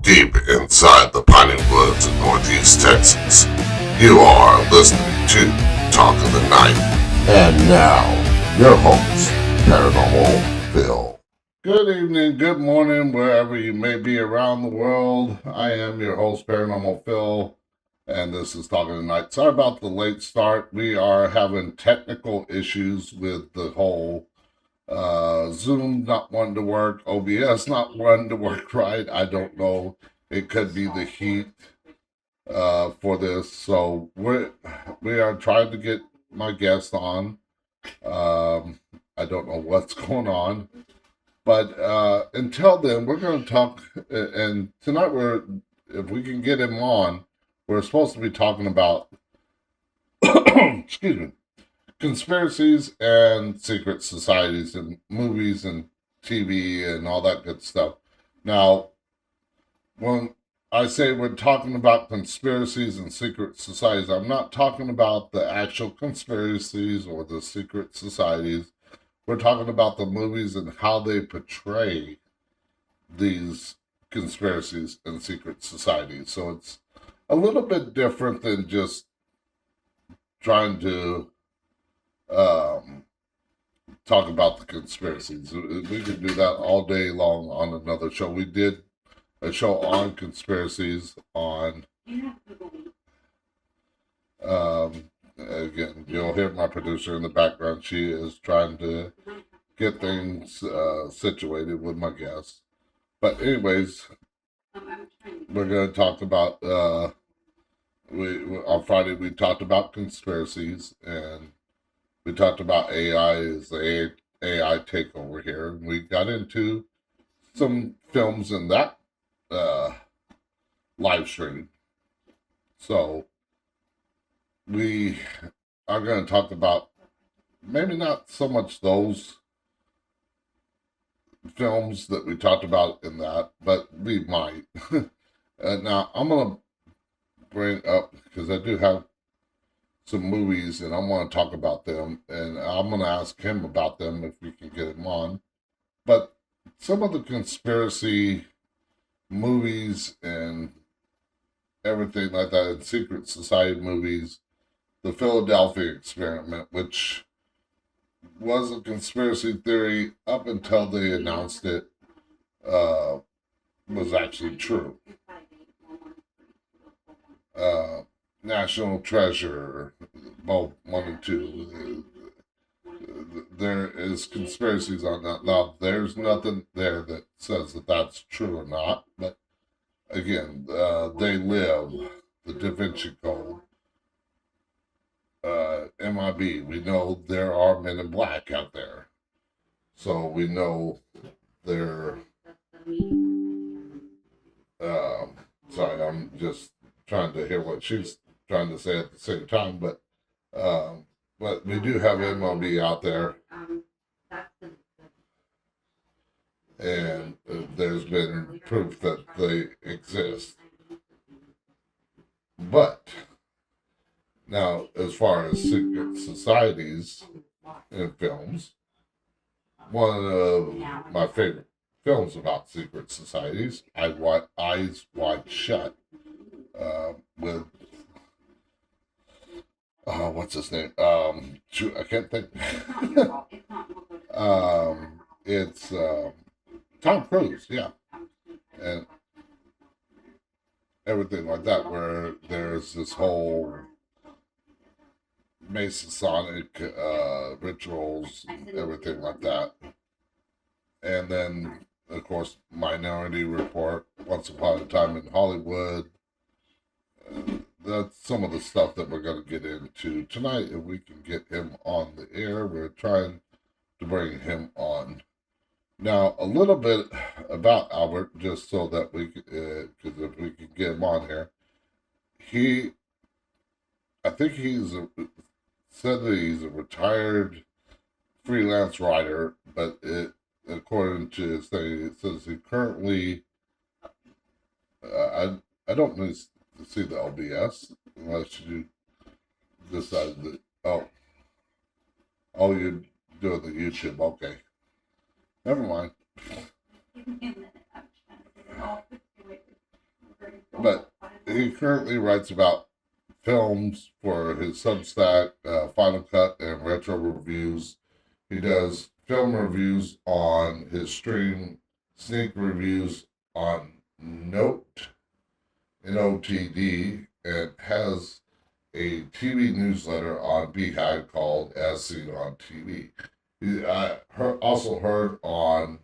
deep inside the piney woods of Northeast Texas. You are listening to Talk of the Night. And now, your host, Paranormal Phil. Good evening, good morning, wherever you may be around the world. I am your host, Paranormal Phil, and this is Talk of the Night. Sorry about the late start. We are having technical issues with the whole Zoom not wanting to work, OBS not wanting to work right. I don't know. It could be the heat for this. So we are trying to get my guest on. I don't know what's going on. But until then, we're going to talk. And tonight, if we can get him on, we're supposed to be talking about, excuse me, conspiracies and secret societies and movies and TV and all that good stuff. Now, when I say we're talking about conspiracies and secret societies, I'm not talking about the actual conspiracies or the secret societies. We're talking about the movies and how they portray these conspiracies and secret societies. So it's a little bit different than just trying to talk about the conspiracies. We could do that all day long on another show. We did a show on conspiracies on again, you'll hear my producer in the background. She is trying to get things situated with my guests. But anyways, we're going to talk about on Friday we talked about conspiracies, and we talked about AI is the AI takeover here. And we got into some films in that live stream. So we are going to talk about maybe not so much those films that we talked about in that, but we might. Now, I'm going to bring up, because I do have some movies and I want to talk about them, and I'm going to ask him about them if we can get him on. But some of the conspiracy movies and everything like that, and secret society movies, the Philadelphia experiment, which was a conspiracy theory up until they announced it, was actually true. National Treasure, both 1 and 2. There is conspiracies on that. Now, there's nothing there that says that that's true or not, but again, They Live, the Da Vinci Code, MIB. We know there are men in black out there. So we know they're... sorry, I'm just trying to hear what she's trying to say at the same time, but we do have MLB out there, and there's been proof that they exist. But now, as far as secret societies in films, one of my favorite films about secret societies, Eyes Wide Shut, with what's his name? I can't think. It's Tom Cruise, yeah, and everything like that, where there's this whole Masonic rituals and everything like that. And then, of course, Minority Report, Once Upon a Time in Hollywood. That's some of the stuff that we're going to get into tonight. If we can get him on the air, we're trying to bring him on. Now, a little bit about Albert, just so that we could, because if we can get him on here, I think said that he's a retired freelance writer, but according to his thing, it says he currently, I don't need to see the OBS unless you decide that, you're doing the YouTube, okay. Never mind. he currently writes about films for his Substack, Final Cut, and Retro Reviews. He does film reviews on his stream, sneak reviews on Note, NOTD, and has a TV newsletter on Beehive called As Seen on TV. I also heard on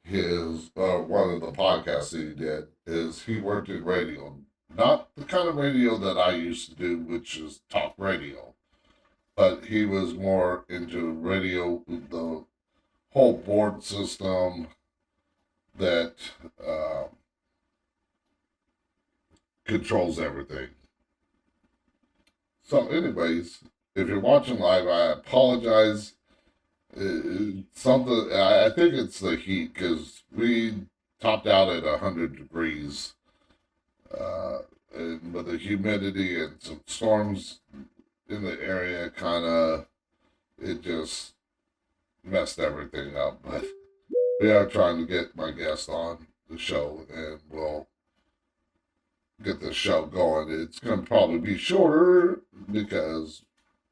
his one of the podcasts that he did is he worked in radio, not the kind of radio that I used to do, which is talk radio, but he was more into radio, the whole board system that controls everything. So, anyways, if you're watching live, I apologize. Something I think it's the heat because we topped out at 100 degrees, and with the humidity and some storms in the area, it just messed everything up. But we are trying to get my guest on the show, and we'll get the show going. It's going to probably be shorter because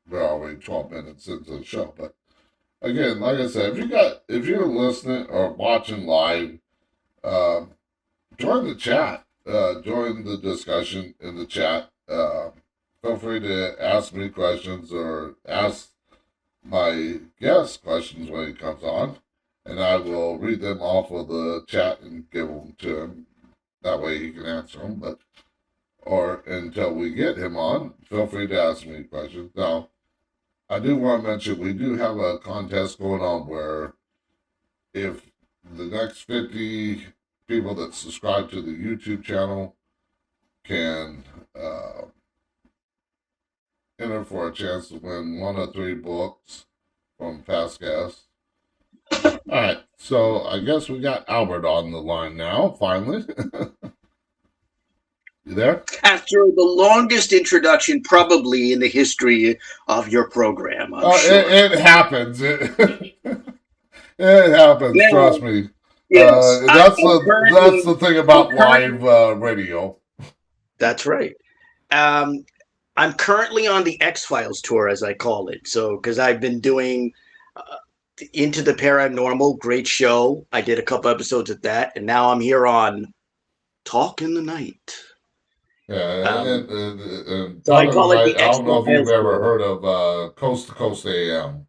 we're already 12 minutes into the show. But again, like I said, if you're listening or watching live, join the chat, join the discussion in the chat. Feel free to ask me questions or ask my guest questions when he comes on, and I will read them off of the chat and give them to him. That way he can answer them. Or until we get him on, feel free to ask me questions. Now, I do want to mention we do have a contest going on where if the next 50 people that subscribe to the YouTube channel can enter for a chance to win one of 3 books from past guests. All right, so I guess we got Albert on the line now, finally. You there? After the longest introduction probably in the history of your program, I'm sure. It happens. It happens, now, trust me. Yes, that's the thing about live radio. That's right. I'm currently on the X-Files tour, as I call it. So, because I've been doing Into the Paranormal, great show. I did a couple episodes of that, and now I'm here on Talk in the Night. Yeah, so I call it the I don't know if you've ever heard of Coast to Coast AM.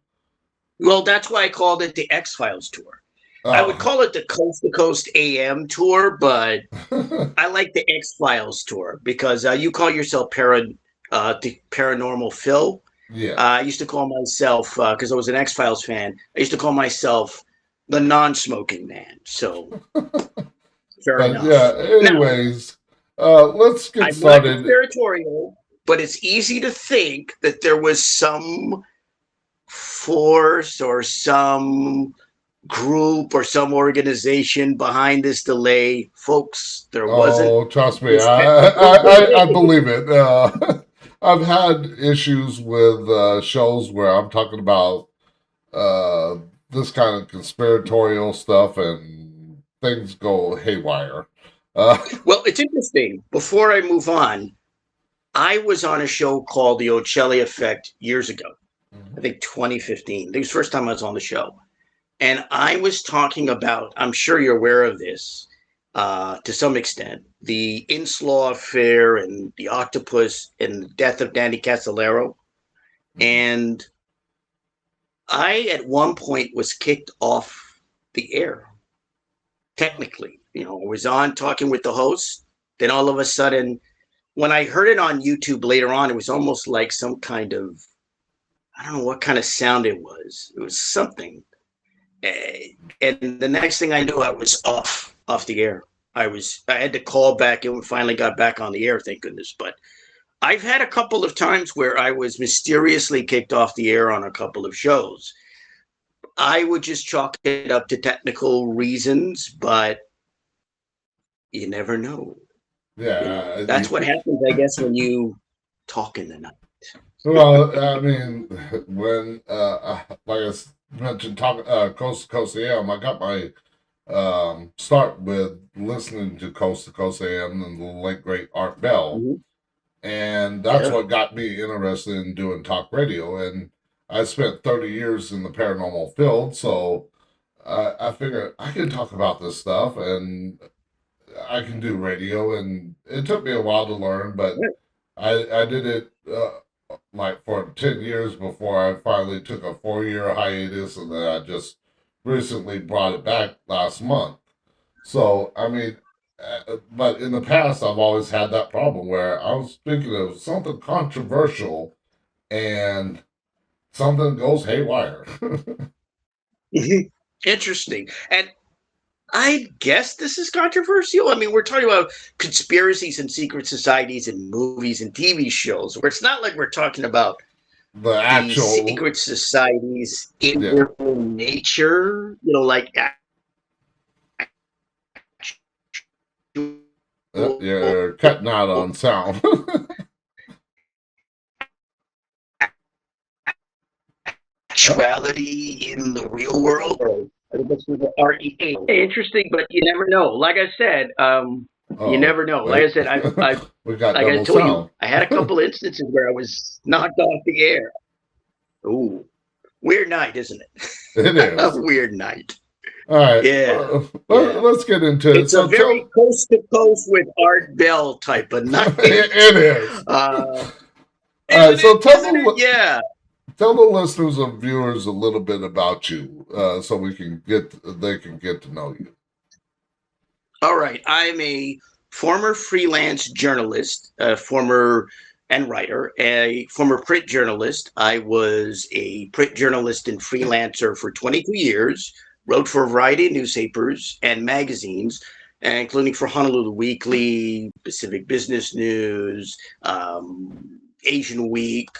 Well, that's why I called it the X-Files tour. I would call it the Coast to Coast AM tour, but I like the X-Files tour because you call yourself the Paranormal Phil. Yeah. I used to call myself, because I was an X-Files fan, I used to call myself the non-smoking man. So, fair enough. Yeah, anyways... let's get started. I'm not conspiratorial, but it's easy to think that there was some force or some group or some organization behind this delay. Folks, there wasn't. Oh, trust me, I believe it. I've had issues with shows where I'm talking about this kind of conspiratorial stuff and things go haywire. Well, it's interesting. Before I move on, I was on a show called The Ocelli Effect years ago. I think 2015. I think it was the first time I was on the show. And I was talking about, I'm sure you're aware of this to some extent, the Inslaw affair and the octopus and the death of Danny Casolaro. And I, at one point, was kicked off the air, technically. I was on talking with the host. Then all of a sudden, when I heard it on YouTube later on, it was almost like some kind of, I don't know what kind of sound it was. It was something. And the next thing I knew, I was off the air. I had to call back and finally got back on the air, thank goodness. But I've had a couple of times where I was mysteriously kicked off the air on a couple of shows. I would just chalk it up to technical reasons, but you never know. Yeah. That's what happens, I guess, when you talk in the night. Well, I mean, when, like I mentioned, Coast to Coast AM, I got my start with listening to Coast to Coast AM and the late great Art Bell, Mhm. and that's Yeah. what got me interested in doing talk radio. And I spent 30 years in the paranormal field, so I figured I can talk about this stuff and I can do radio. And it took me a while to learn, but I did it like for 10 years before I finally took a 4 year hiatus, and then I just recently brought it back last month. So, I mean, but in the past, I've always had that problem where I was thinking of something controversial and something goes haywire. Interesting. And I guess this is controversial. I mean, we're talking about conspiracies and secret societies and movies and TV shows, where it's not like we're talking about The the actual, secret societies in yeah, their own nature, you know, like actual you're cutting out on sound. actuality in the real world. Or I guess with the REA. Interesting, but you never know. Like I said, you Oh, never know. Like I wait. said, I We got like I double told you, sound. I had a couple instances where I was knocked off the air. Ooh, weird night, isn't it? It A is. weird night. All right. Yeah, yeah. Let's get into it. It's a So very tell, coast to coast with Art Bell type of night. it is. Uh, All right. isn't So it? Isn't it? Yeah. tell the listeners and viewers a little bit about you, so they can get to know you. All right. I'm a former freelance journalist, former and writer, a former print journalist. I was a print journalist and freelancer for 22 years, wrote for a variety of newspapers and magazines, including for Honolulu Weekly, Pacific Business News, Asian Week,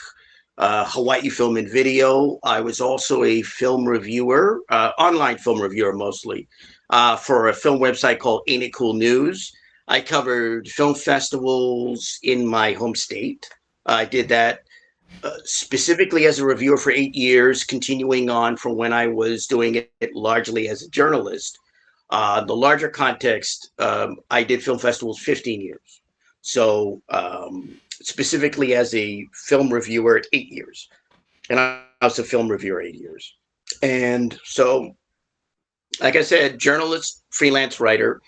Hawaii Film and Video. I was also a film reviewer, online film reviewer mostly, for a film website called Ain't It Cool News. I covered film festivals in my home state. I did that specifically as a reviewer for 8 years, continuing on from when I was doing it largely as a journalist. The larger context, I did film festivals 15 years. So, specifically as a film reviewer, 8 years. And I was a film reviewer 8 years. And so, like I said, journalist, freelance writer,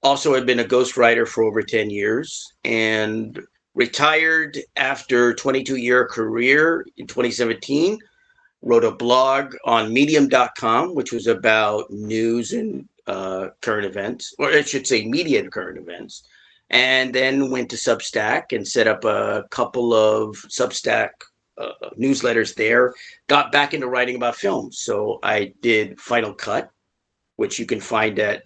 also had been a ghostwriter for over 10 years and retired after 22-year career in 2017. Wrote a blog on medium.com, which was about news and current events, or I should say media and current events. And then went to Substack and set up a couple of Substack newsletters there. Got back into writing about films. So I did Final Cut, which you can find at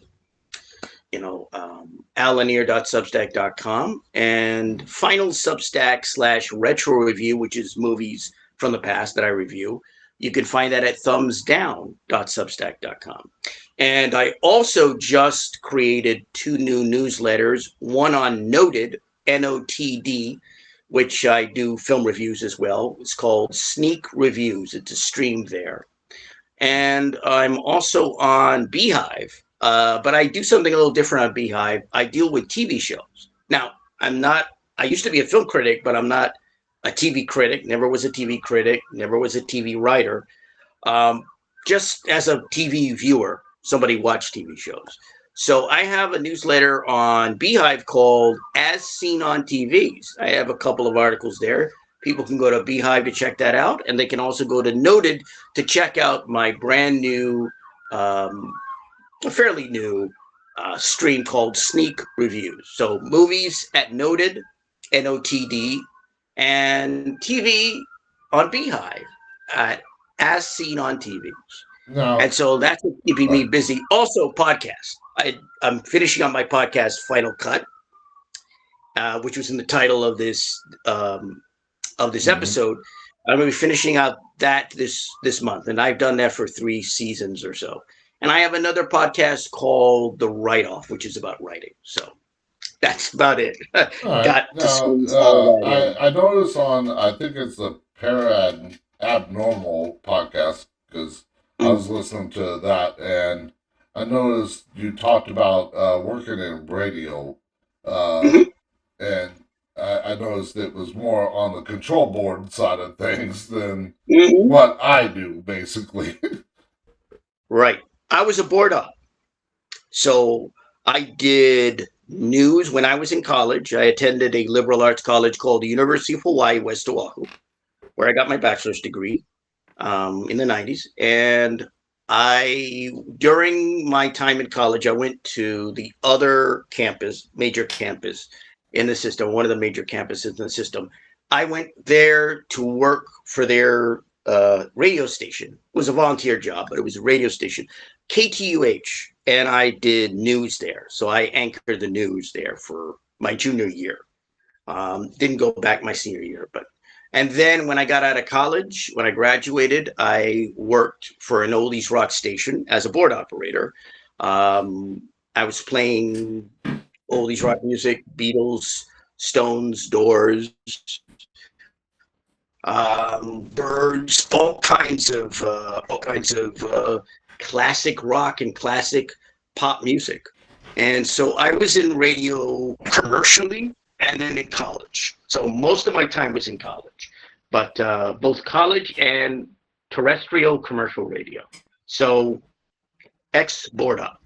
allanier.substack.com, and final Substack / retro review, which is movies from the past that I review. You can find that at thumbsdown.substack.com. And I also just created 2 new newsletters, one on Noted, NOTD, which I do film reviews as well. It's called Sneak Reviews. It's a stream there. And I'm also on Beehive, but I do something a little different on Beehive. I deal with TV shows. Now, I used to be a film critic, but I'm not a TV critic, never was a TV critic, never was a TV writer. Um, just as a TV viewer, somebody watched TV shows. So I have a newsletter on Beehive called As Seen on TVs. I have a couple of articles there. People can go to Beehive to check that out, and they can also go to Noted to check out my brand new, fairly new stream called Sneak Reviews. So movies at Noted, NOTD, and TV on Beehive at As Seen on TVs. And Now, so that's what's keeping uh, me busy. Also, podcasts. I'm finishing on my podcast, Final Cut, which was in the title of this mhm. episode. I'm going to be finishing out that this month, and I've done that for 3 seasons or so. And I have another podcast called The Write Off, which is about writing. So that's about it. All right. Got to Now, squeeze all that in. I noticed on, I think it's the Abnormal podcast, because I was Mm. listening to that, and I noticed you talked about working in radio, uh, Mhm. and I noticed it was more on the control board side of things than Mhm. what I do, basically. Right. I was a board op. So I did news when I was in college. I attended a liberal arts college called the University of Hawaii, West Oahu, where I got my bachelor's degree in the 90s. And during my time in college, I went to the other campus, major campus in the system, one of the major campuses in the system. I went there to work for their radio station. It was a volunteer job, but it was a radio station, KTUH, and I did news there. So I anchored the news there for my junior year. Didn't go back my senior year, but and then when I got out of college, when I graduated, I worked for an oldies rock station as a board operator. I was playing oldies rock music, Beatles, Stones, Doors, Birds, all kinds of classic rock and classic pop music. And so I was in radio commercially and then in college. So most of my time was in college, but both college and terrestrial commercial radio. So ex board up,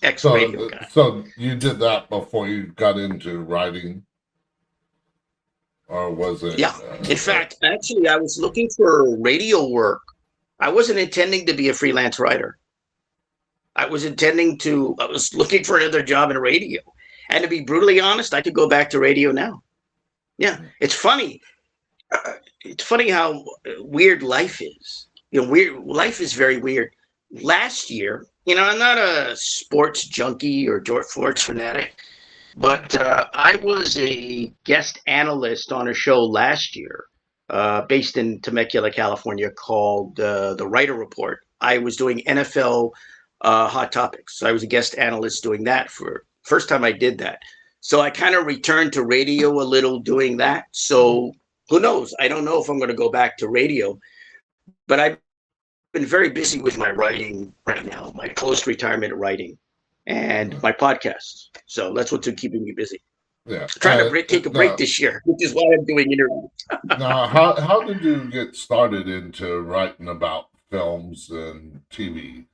ex radio guy. So you did that before you got into writing, or was it? Yeah. In fact, actually, I was looking for radio work. I wasn't intending to be a freelance writer. I was looking for another job in radio. And to be brutally honest, I could go back to radio now. Yeah. It's funny. It's funny how weird life is. Life is very weird. Last year, I'm not a sports junkie or George Floyd's fanatic, but I was a guest analyst on a show last year, based in Temecula, California, called The Writer Report. I was doing NFL Hot Topics. So I was a guest analyst doing that for first time I did that. So I kind of returned to radio a little doing that. So who knows? I don't know if I'm going to go back to radio, but I've been very busy with my writing right now, my post-retirement writing and my podcasts. So that's what's keeping me busy. Yeah. I'm trying to take a break this year, which is why I'm doing interviews. Now, how did you get started into writing about films and TV?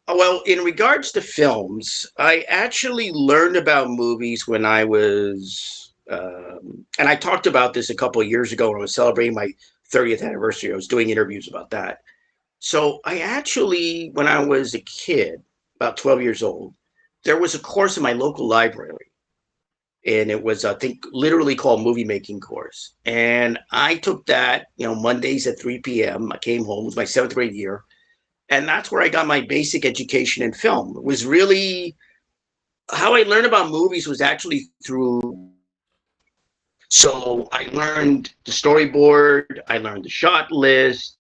Well, in regards to films, I actually learned about movies when I was, and I talked about this a couple of years ago when I was celebrating my 30th anniversary. I was doing interviews about that. So I actually, when I was a kid, about 12 years old, there was a course in my local library. And it was, I think, literally called movie making course. And I took that, Mondays at 3 p.m. I came home, it was my seventh grade year. And that's where I got my basic education in film. It was really how I learned about movies was actually through. So I learned the storyboard, I learned the shot list,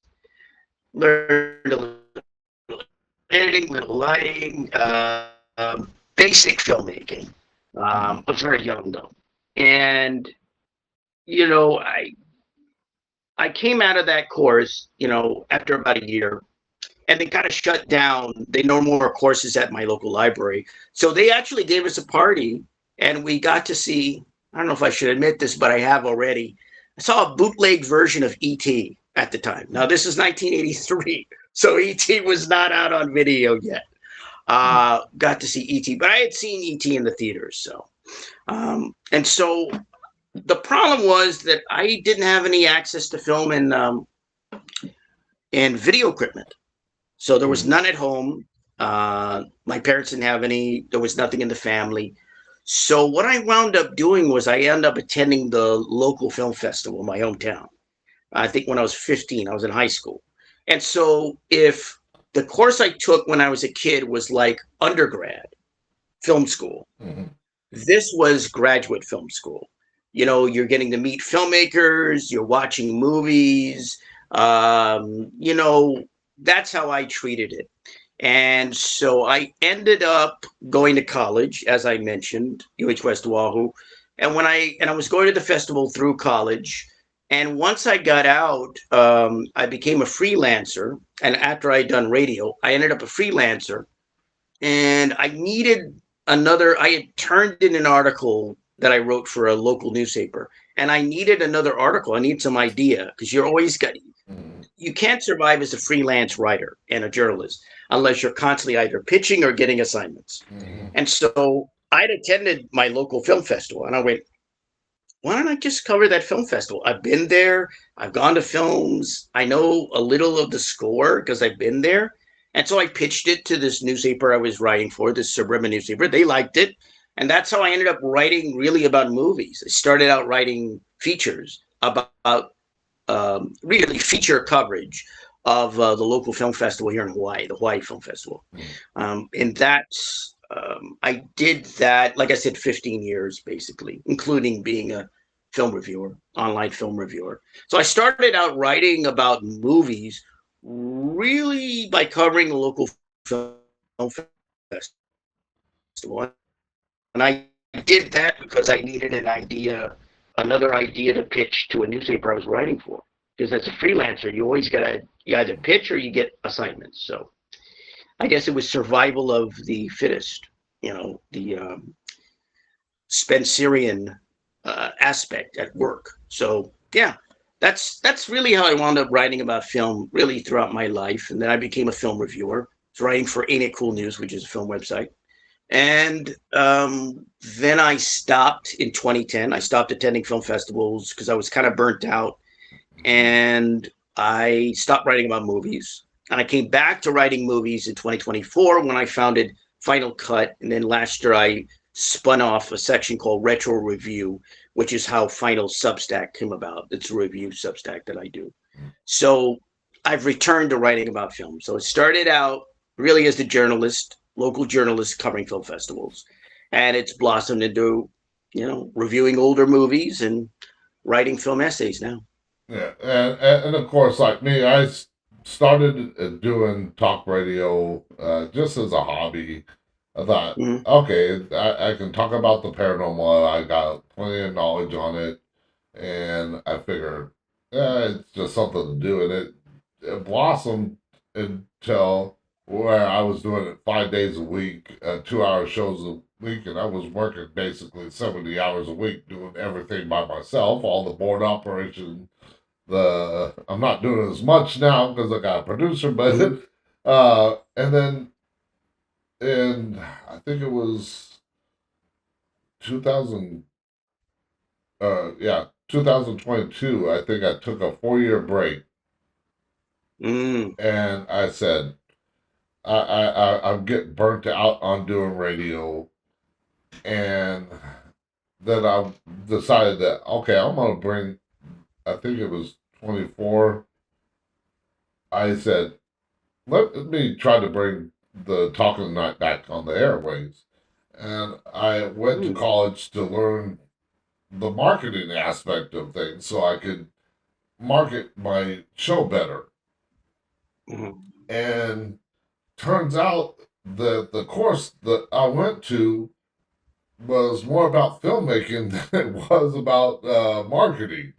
learned a little editing, little lighting, basic filmmaking. I was very young though, and I came out of that course, after about a year, and they kind of shut down. They no more courses at my local library, so they actually gave us a party, and we got to see. I don't know if I should admit this, but I have already. I saw a bootleg version of E.T. at the time. Now this is 1983, so E.T. was not out on video yet. Got to see E.T., but I had seen E.T. in the theaters. So, and so the problem was that I didn't have any access to film and video equipment. So there was none at home. My parents didn't have any. There was nothing in the family. So what I wound up doing was I ended up attending the local film festival in my hometown. I think when I was 15, I was in high school. And so if the course I took when I was a kid was like undergrad film school, this was graduate film school. You're getting to meet filmmakers, you're watching movies, that's how I treated it. And so I ended up going to college, as I mentioned, UH West Oahu. And I was going to the festival through college, And once I got out, I became a freelancer. And after I'd done radio, I ended up a freelancer. And I needed another, I had turned in an article that I wrote for a local newspaper. And I needed another article. I need some idea because you're always got, you can't survive as a freelance writer and a journalist unless you're constantly either pitching or getting assignments. And so I'd attended my local film festival and I went, why don't I just cover that film festival? I've been there. I've gone to films. I know a little of the score because I've been there. And so I pitched it to this newspaper I was writing for, this suburban newspaper. They liked it. And that's how I ended up writing really about movies. I started out writing features about really feature coverage of the local film festival here in Hawaii, the Hawaii Film Festival. And that's, I did that, like I said, 15 years basically, including being a film reviewer, online film reviewer. So I started out writing about movies really by covering the local film festival. And I did that because I needed an idea, another idea to pitch to a newspaper I was writing for. Because as a freelancer, you always you either pitch or you get assignments. So I guess it was survival of the fittest, the Spencerian aspect at work. So yeah, that's really how I wound up writing about film really throughout my life. And then I became a film reviewer. I was writing for Ain't It Cool News, which is a film website. And then I stopped in 2010. I stopped attending film festivals because I was kind of burnt out. And I stopped writing about movies. And I came back to writing movies in 2024 when I founded Final Cut. And then last year I spun off a section called Retro Review, which is how Final Substack came about. It's a review Substack that I do. So I've returned to writing about film. So it started out really as a journalist, local journalist covering film festivals. And it's blossomed into, reviewing older movies and writing film essays now. Yeah, and of course, like me, I started doing talk radio just as a hobby. I thought, okay, I can talk about the paranormal. I got plenty of knowledge on it, and I figured, it's just something to do. And it blossomed until where I was doing it 5 days a week, 2 hour shows a week, and I was working basically 70 hours a week doing everything by myself, all the board operation. I'm not doing as much now because I got a producer, but and then I think it was 2000 2022. I think I took a 4 year break, and I said I'm getting burnt out on doing radio, and then I decided that okay, I'm gonna bring. I think it was 24. I said, let me try to bring the Talk of the Night back on the airwaves. And I went to college to learn the marketing aspect of things so I could market my show better. And turns out that the course that I went to was more about filmmaking than it was about marketing.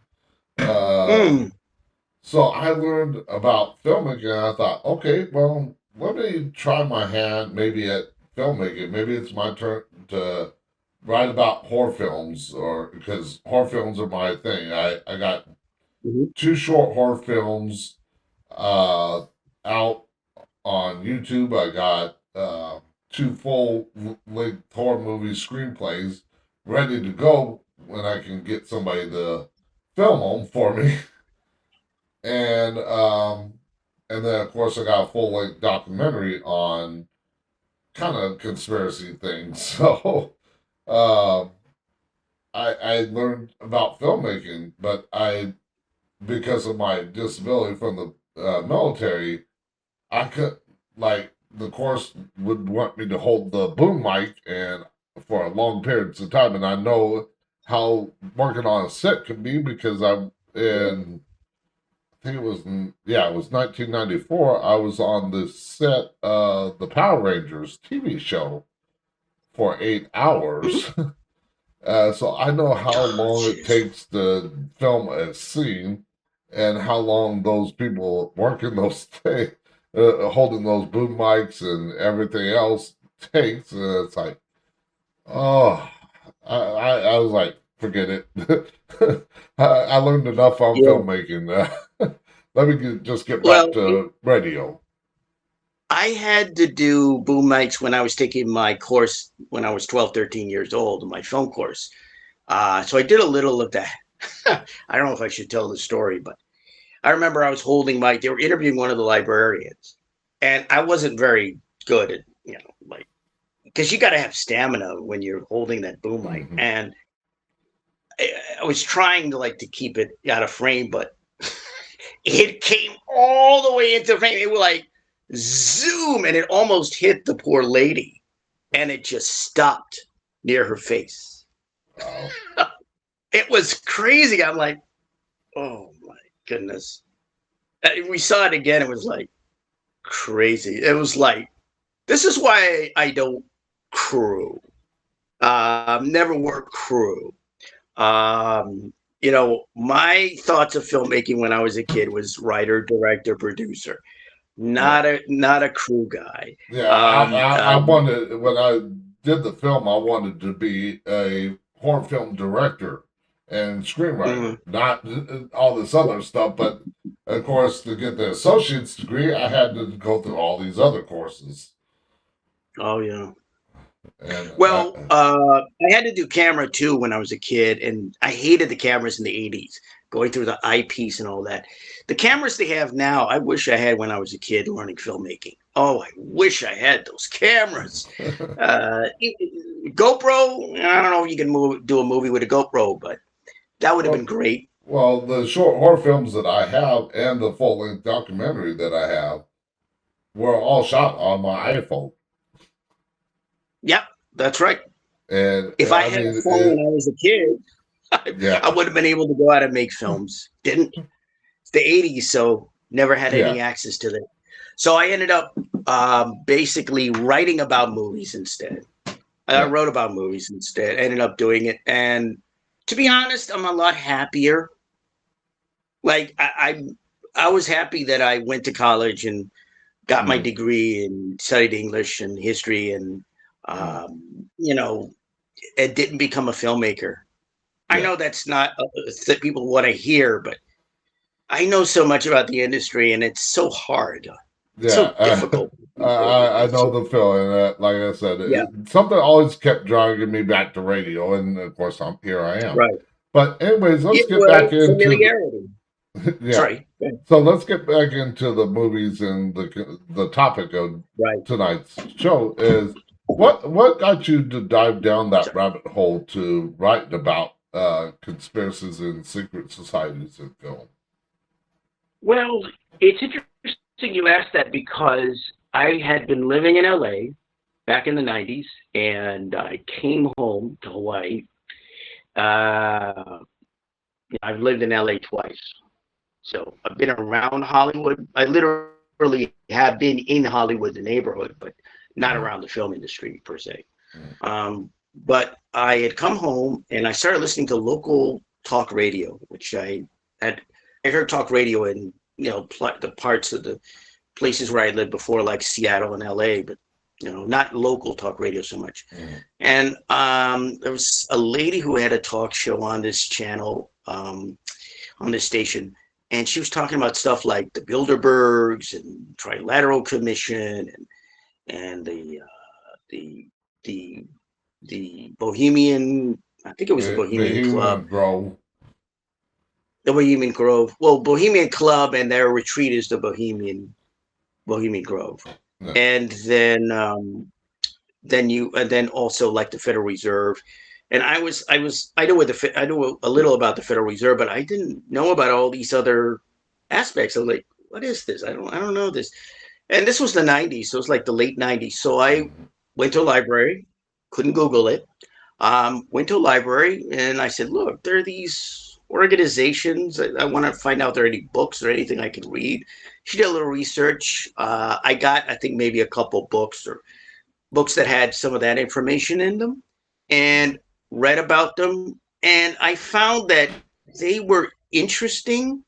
So I learned about filmmaking, and I thought, okay, well, let me try my hand maybe at filmmaking. Maybe it's my turn to write about horror films, or because horror films are my thing. I got 2 short horror films out on YouTube. I got 2 full length horror movie screenplays ready to go when I can get somebody to film them for me. And then of course I got a full length documentary on kind of conspiracy things. So I learned about filmmaking, but because of my disability from the military, I could the course would want me to hold the boom mic and for long periods of time, and I know how working on a set can be because I'm in. I think it was 1994. I was on the set of the Power Rangers TV show for 8 hours, So I know how Oh, long it jeez. takes to film a scene and how long those people working those things, holding those boom mics and everything else takes. And it's like, oh, I was like, forget it. I learned enough on Yeah. filmmaking. Let me just get back Well, to radio. I had to do boom mics when I was taking my course when I was 12, 13 years old, my film course. So I did a little of that. I don't know if I should tell the story, but I remember I was holding my, they were interviewing one of the librarians, and I wasn't very good at, like, because you got to have stamina when you're holding that boom mic. Hmm. And I was trying to like to keep it out of frame, but it came all the way into frame. It was like zoom, and it almost hit the poor lady, and it just stopped near her face. Wow. It was crazy. I'm like, oh my goodness. We saw it again. It was like crazy. It was like, this is why I don't crew. Never work crew. My thoughts of filmmaking when I was a kid was writer, director, producer, Yeah. not a crew guy. Yeah, Um, I um, wanted when I did the film, I wanted to be a horror film director and screenwriter, mhm. not all this other stuff. But of course, to get the associate's degree, I had to go through all these other courses. Oh yeah. And Well, I had to do camera too when I was a kid, and I hated the cameras in the '80s, going through the eyepiece and all that. The cameras they have now, I wish I had when I was a kid learning filmmaking. Oh, I wish I had those cameras. GoPro, I don't know if you can do a movie with a GoPro, but that would have been well, great. well, the short horror films that I have and the full length documentary that I have were all shot on my iPhone. Yep, that's right. And If I I had a mean, phone when I was a kid, I yeah, would have been able to go out and make films. Didn't. It's the '80s, so never had yeah, any access to that. So I ended up basically writing about movies instead. I yeah, wrote about movies instead. Ended up doing it, and to be honest, I'm a lot happier. Like I was happy that I went to college and got my mm, degree and studied English and history, and mm, it didn't become a filmmaker. I yeah. know that's not that people want to hear, but I know so much about the industry, and it's so hard, Yeah, so difficult. I know the feeling. Like I said, Yeah, something always kept dragging me back to radio, and of course, here I am. right. But anyways, Yeah, let's get back well, into familiarity. yeah. Sorry. So let's get back into the movies, and the topic of Right. tonight's show is what got you to dive down that Sorry. rabbit hole to writing about conspiracies and secret societies in film. Well, it's interesting you asked that because I had been living in LA back in the '90s, and I came home to Hawaii. Uh, I've lived in LA twice, so I've been around Hollywood. I literally have been in Hollywood, the neighborhood, but not Mm, around the film industry per se. mm, But I had come home and I started listening to local talk radio, which had I heard talk radio in the parts of the places where I lived before, like Seattle and LA, but not local talk radio so much. mm, And there was a lady who had a talk show on this channel, on this station, and she was talking about stuff like the Bilderbergs and Trilateral Commission and the the the Bohemian. I think it was the Bohemian Club, Bohemian Grove. the Bohemian Grove. Well, Bohemian Club and their retreat is the Bohemian Grove, Yeah. and then also like the Federal Reserve. And I know a little about the Federal Reserve, but I didn't know about all these other aspects. I'm like, what is this? I don't know this. And this was the '90s, so it was like the late '90s. So I Mhm. went to a library, couldn't Google it. Went to a library and I said, look, there are these organizations. I want to find out if there are any books or anything I can read. She did a little research. I got, I think, maybe a couple books or books that had some of that information in them. And read about them, and I found that they were interesting,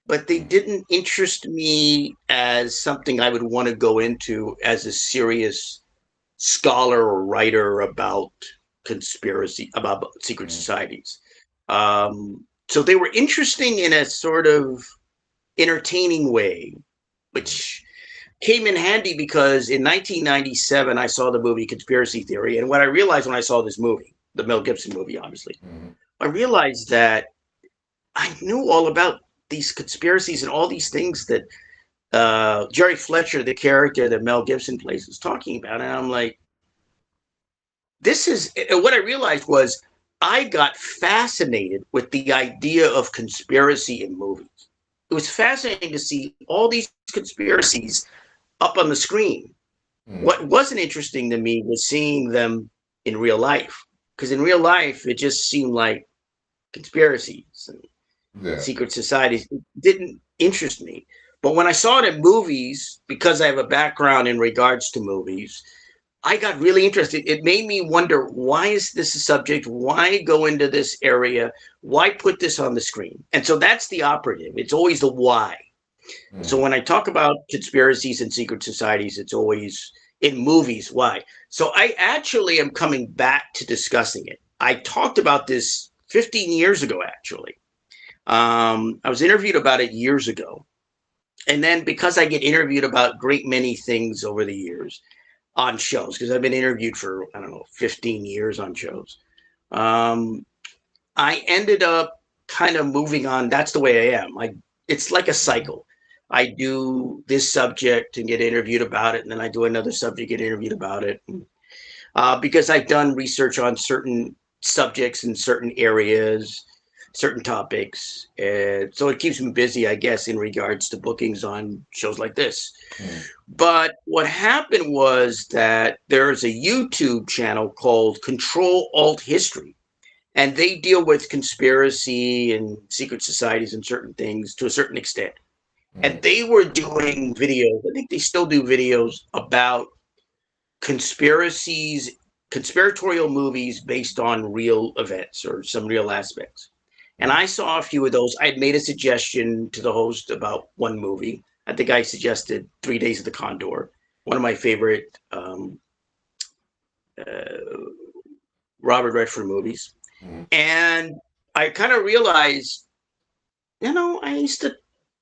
but they didn't interest me as something I would want to go into as a serious scholar or writer about about secret societies. So they were interesting in a sort of entertaining way, which came in handy because in 1997 I saw the movie Conspiracy Theory, and what I realized when I saw this movie, the Mel Gibson movie, obviously, I realized that I knew all about these conspiracies and all these things that Jerry Fletcher, the character that Mel Gibson plays, was talking about, and I'm like, this is what I realized was I got fascinated with the idea of conspiracy in movies. It was fascinating to see all these conspiracies up on the screen. What wasn't interesting to me was seeing them in real life, because in real life it just seemed like conspiracies and secret societies. It didn't interest me. But when I saw it in movies, because I have a background in regards to movies, I got really interested. It made me wonder, why is this a subject? Why go into this area? Why put this on the screen? And so that's the operative. It's always the why. So when I talk about conspiracies and secret societies, it's always in movies. Why? So I actually am coming back to discussing it. I talked about this 15 years ago, actually. I was interviewed about it years ago. And then because I get interviewed about a great many things over the years, on shows, because I've been interviewed for, I don't know, 15 years on shows. I ended up kind of moving on. That's the way I am. It's like a cycle. I do this subject and get interviewed about it, and then I do another subject, get interviewed about it. Because I've done research on certain subjects in certain areas, certain topics. And so it keeps me busy, I guess, in regards to bookings on shows like this. But what happened was that there's a YouTube channel called Control Alt History, and they deal with conspiracy and secret societies and certain things to a certain extent. And they were doing videos, I think they still do videos about conspiracies, conspiratorial movies based on real events or some real aspects. And I saw a few of those. I had made a suggestion to the host about one movie. I think I suggested 3 Days of the Condor, one of my favorite Robert Redford movies. And I kind of realized, I used to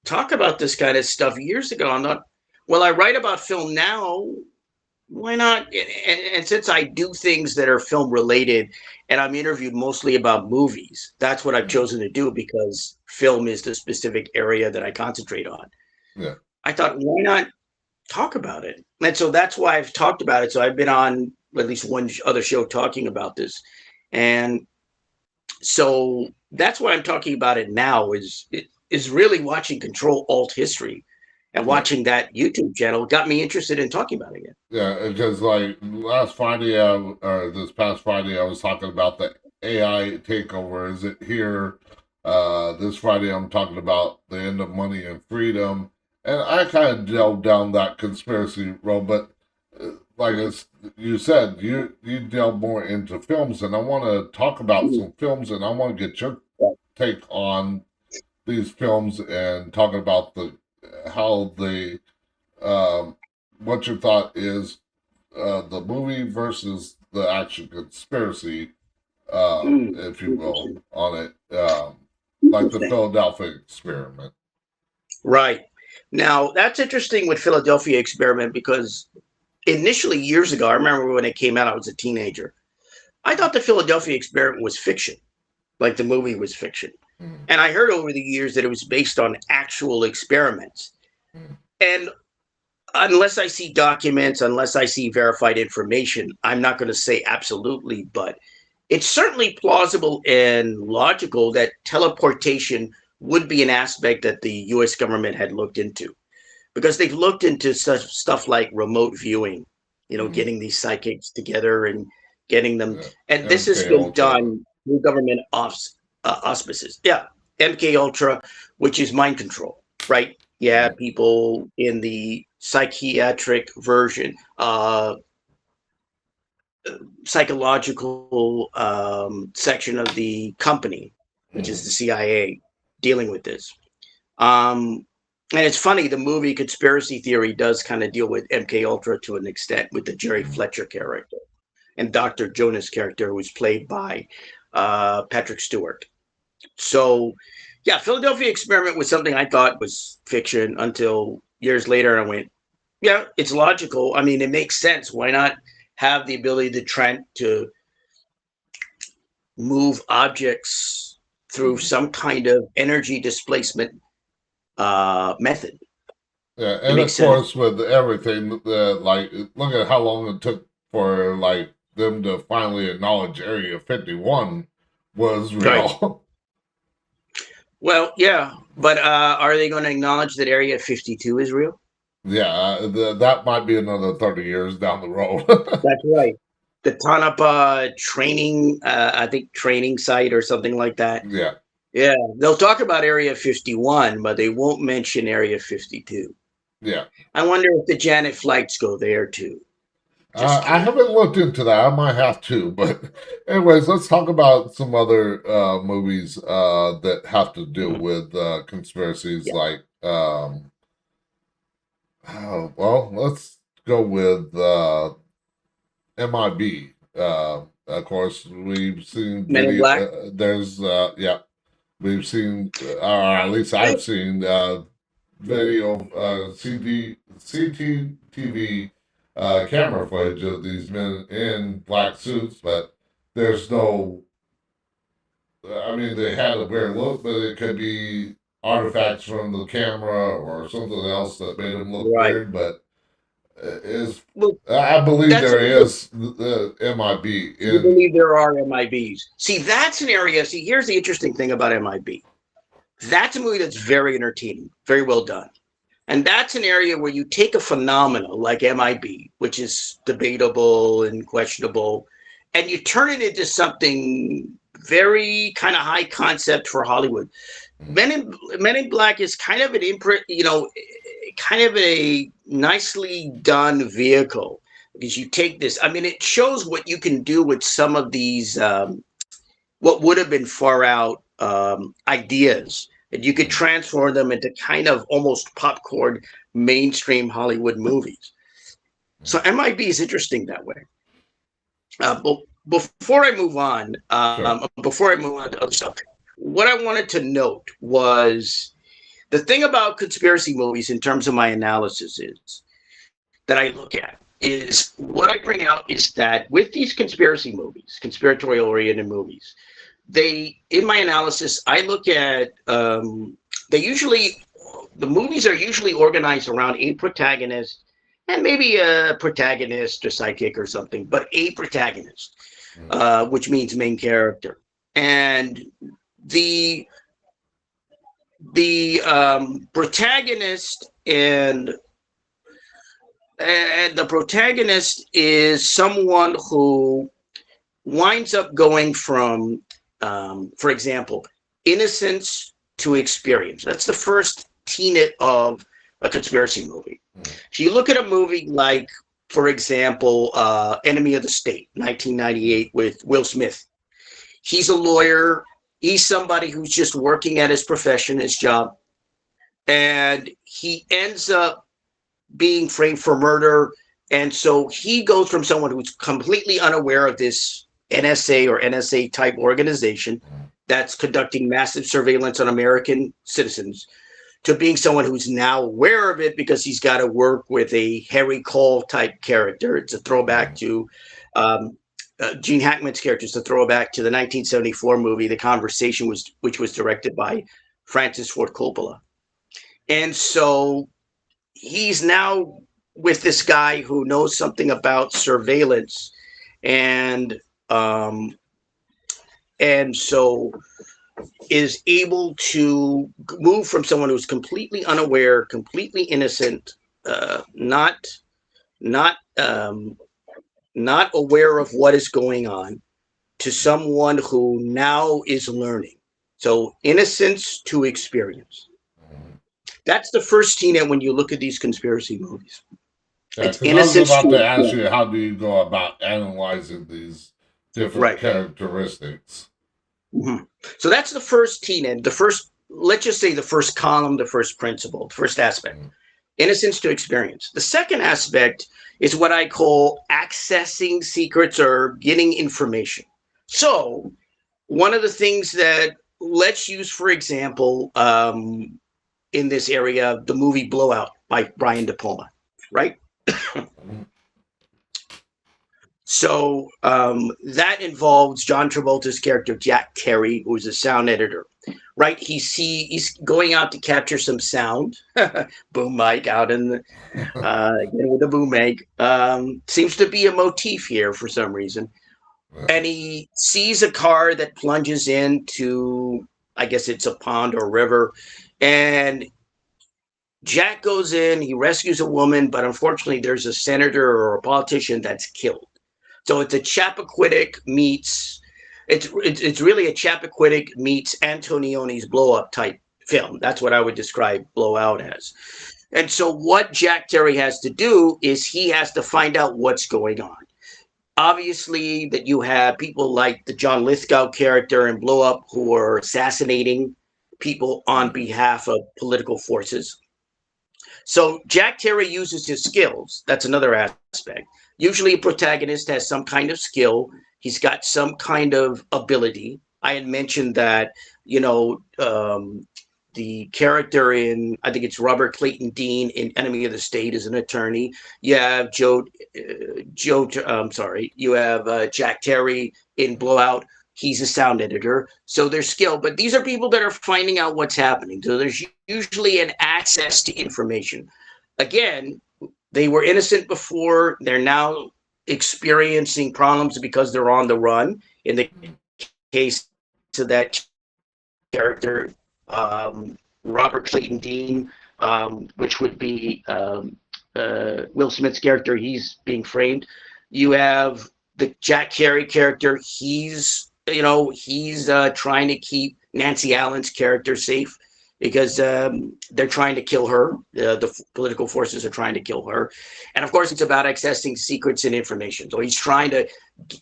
talk about this kind of stuff years ago. I'm not, well, I write about film now. Why not? And since I do things that are film related and I'm interviewed mostly about movies, that's what I've chosen to do because film is the specific area that I concentrate on. Yeah. I thought, why not talk about it? And so that's why I've talked about it. So I've been on at least one other show talking about this. And so that's why I'm talking about it now is really watching Control Alt History. And watching that YouTube channel got me interested in talking about it again. Yeah, because like last Friday, or this past Friday, I was talking about the AI takeover. Is it here? This Friday, I'm talking about the end of money and freedom. And I kind of delved down that conspiracy road, but like as you said, you delve more into films, and I want to talk about some films, and I want to get your take on these films and talking about how they what your thought is the movie versus the actual conspiracy, if you will, on it, like the Philadelphia experiment. Right. Now, that's interesting with Philadelphia experiment because initially years ago, I remember when it came out, I was a teenager. I thought the Philadelphia experiment was fiction, like the movie was fiction. And I heard over the years that it was based on actual experiments. And unless I see documents, unless I see verified information, I'm not going to say absolutely, but it's certainly plausible and logical that teleportation would be an aspect that the US government had looked into, because they've looked into such stuff like remote viewing, getting these psychics together and getting them. And this has been done through government auspices. Yeah. MK Ultra, which is mind control, right? Yeah. People in the psychiatric version, psychological section of the company, which is the CIA, dealing with this. And it's funny, the movie Conspiracy Theory does kind of deal with MK Ultra to an extent with the Jerry Fletcher character and Dr. Jonas character, who was played by Patrick Stewart. So, yeah, Philadelphia Experiment was something I thought was fiction until years later I went, yeah, it's logical. I mean, it makes sense. Why not have the ability to move objects through some kind of energy displacement method? Yeah, It and of makes course sense. with everything, like look at how long it took for like them to finally acknowledge Area 51 was Right. real. Well, yeah, but are they going to acknowledge that Area 52 is real? Yeah, that might be another 30 years down the road. That's right. The Tonopah training, I think training site or something like that. Yeah, Yeah, they'll talk about Area 51, but they won't mention Area 52. yeah. I wonder if the Janet flights go there too. Just I curious. haven't looked into that. I might have to, but anyways, let's talk about some other movies that have to do Mhm. with conspiracies. Yeah. Like, well, let's go with MIB. Of course, we've seen Men in video. Black. There's, yeah, we've seen, or at least I've seen video, CCTV camera footage of these men in black suits, but there's no. I mean, they had a weird look, but it could be artifacts from the camera or something else that made them look Right. weird. But is Well, I believe that's there a is the MIB You in. believe there are MIBs. See, that's an area. See, here's the interesting thing about MIB. That's a movie that's very entertaining, very well done. And that's an area where you take a phenomenon like MIB, which is debatable and questionable, and you turn it into something very kind of high concept for Hollywood. Men in Black is kind of an imprint, kind of a nicely done vehicle because you take this. I mean, it shows what you can do with some of these what would have been far out ideas, and you could transform them into kind of almost popcorn mainstream Hollywood movies. So MIB is interesting that way. But before I move on, Sure. before I move on to other stuff, what I wanted to note was the thing about conspiracy movies in terms of my analysis is that I look at is what I bring out is that with these conspiracy movies, conspiratorial oriented movies, in my analysis, I look at the movies are usually organized around a protagonist and maybe a protagonist or sidekick or something, but a protagonist, which means main character. And the protagonist and the protagonist is someone who winds up going from, for example, innocence to experience. That's the first tenet of a conspiracy movie. So you look at a movie like, for example, Enemy of the State, 1998 with Will Smith. He's a lawyer. He's somebody who's just working at his profession, his job. And he ends up being framed for murder. And so he goes from someone who's completely unaware of this NSA or NSA type organization that's conducting massive surveillance on American citizens to being someone who's now aware of it because he's got to work with a Harry Cole type character. It's a throwback to Gene Hackman's character. It's a throwback to the 1974 movie, The Conversation, which was directed by Francis Ford Coppola. And so he's now with this guy who knows something about surveillance, and so is able to move from someone who's completely unaware, completely innocent, not aware of what is going on, to someone who now is learning. So innocence to experience. That's the first tenet when you look at these conspiracy movies. Yeah, It's because I was innocence about to to a ask fault. you, how do you go about analyzing these different Right. characteristics? Mhm. So that's the first tenet, the first, let's just say the first column, the first principle, the first aspect, Mm. innocence to experience. The second aspect is what I call accessing secrets or getting information. So one of the things that, let's use, for example, in this area, the movie Blowout by Brian De Palma, right? Mm. So that involves John Travolta's character Jack Terry, who's a sound editor, right? He's going out to capture some sound, boom mic out in the with the boom mic. Seems to be a motif here for some reason, Yeah. and he sees a car that plunges into, I guess it's a pond or river, and Jack goes in. He rescues a woman, but unfortunately, there's a senator or a politician that's killed. So it's a Chappaquiddick meets, it's really a Chappaquiddick meets Antonioni's blow up type film. That's what I would describe Blowout as. And so what Jack Terry has to do is he has to find out what's going on. Obviously, that you have people like the John Lithgow character in Blow Up who are assassinating people on behalf of political forces. So Jack Terry uses his skills. That's another aspect. Usually, a protagonist has some kind of skill. He's got some kind of ability. I had mentioned that, the character in, I think it's Robert Clayton Dean in Enemy of the State is an attorney. You have I'm sorry. You have Jack Terry in Blowout. He's a sound editor. So there's skill, but these are people that are finding out what's happening. So there's usually an access to information. Again, they were innocent before. They're now experiencing problems because they're on the run. In the case of that character, Robert Clayton Dean, which would be Will Smith's character, he's being framed. You have the Jack Carey character. He's trying to keep Nancy Allen's character safe because they're trying to kill her. The political forces are trying to kill her. And of course, it's about accessing secrets and information. So he's trying to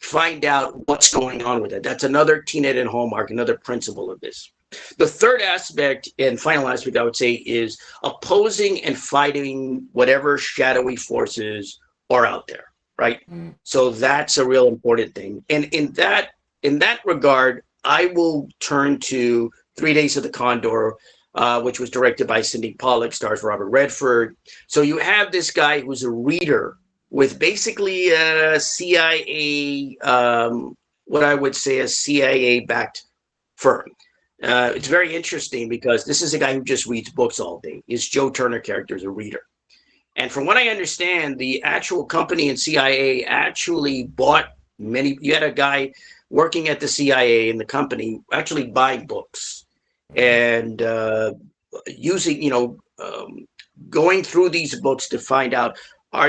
find out what's going on with it. That's another tenet and hallmark, another principle of this. The third aspect and final aspect, I would say, is opposing and fighting whatever shadowy forces are out there, right? Mm. So that's a real important thing. And in that regard, I will turn to 3 Days of the Condor, which was directed by Cindy Pollock, stars Robert Redford. So you have this guy who's a reader with basically a CIA, what I would say a CIA-backed firm. It's very interesting because this is a guy who just reads books all day. His Joe Turner character is a reader. And from what I understand, the actual company and CIA actually bought many. You had a guy working at the CIA in the company actually buying books and using, going through these books to find out,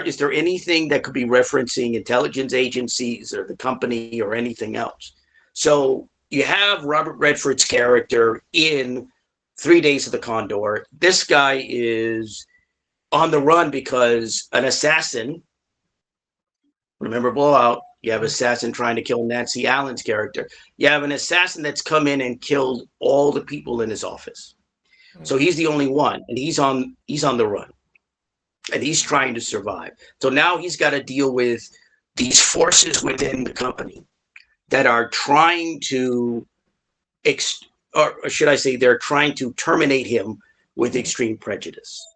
is there anything that could be referencing intelligence agencies or the company or anything else? So you have Robert Redford's character in 3 Days of the Condor. This guy is on the run because an assassin, remember Blowout, you have assassin trying to kill Nancy Allen's character. You have an assassin that's come in and killed all the people in his office. So he's the only one, and he's on the run, and he's trying to survive. So now he's got to deal with these forces within the company that are trying to, or should I say, they're trying to terminate him with extreme prejudice.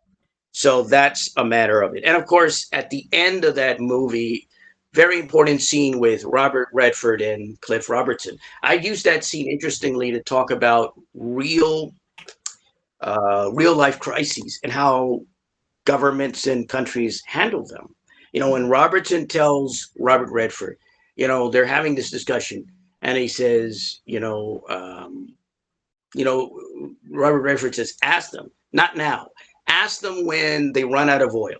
So that's a matter of it. And of course, at the end of that movie, very important scene with Robert Redford and Cliff Robertson. I used that scene interestingly to talk about real life crises and how governments and countries handle them. When Robertson tells Robert Redford, they're having this discussion, and he says, Robert Redford says, ask them, not now. Ask them when they run out of oil.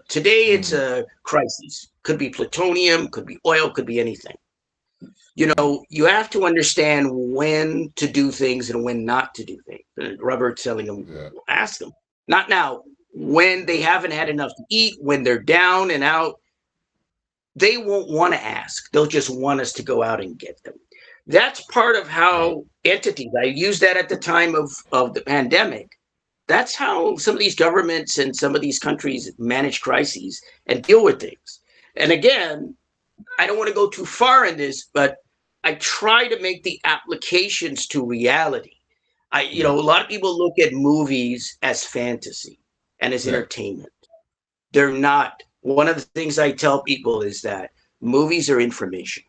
Today it's a crisis. Could be plutonium, could be oil, could be anything. You have to understand when to do things and when not to do things. And Robert's telling them, ask them, not now. when they haven't had enough to eat, when they're down and out, they won't want to ask. They'll just want us to go out and get them. That's part of how entities, I used that at the time of the pandemic. That's how some of these governments and some of these countries manage crises and deal with things. And again, I don't want to go too far in this, but I try to make the applications to reality. A lot of people look at movies as fantasy and as Yeah. entertainment. They're not. One of the things I tell people is that movies are information.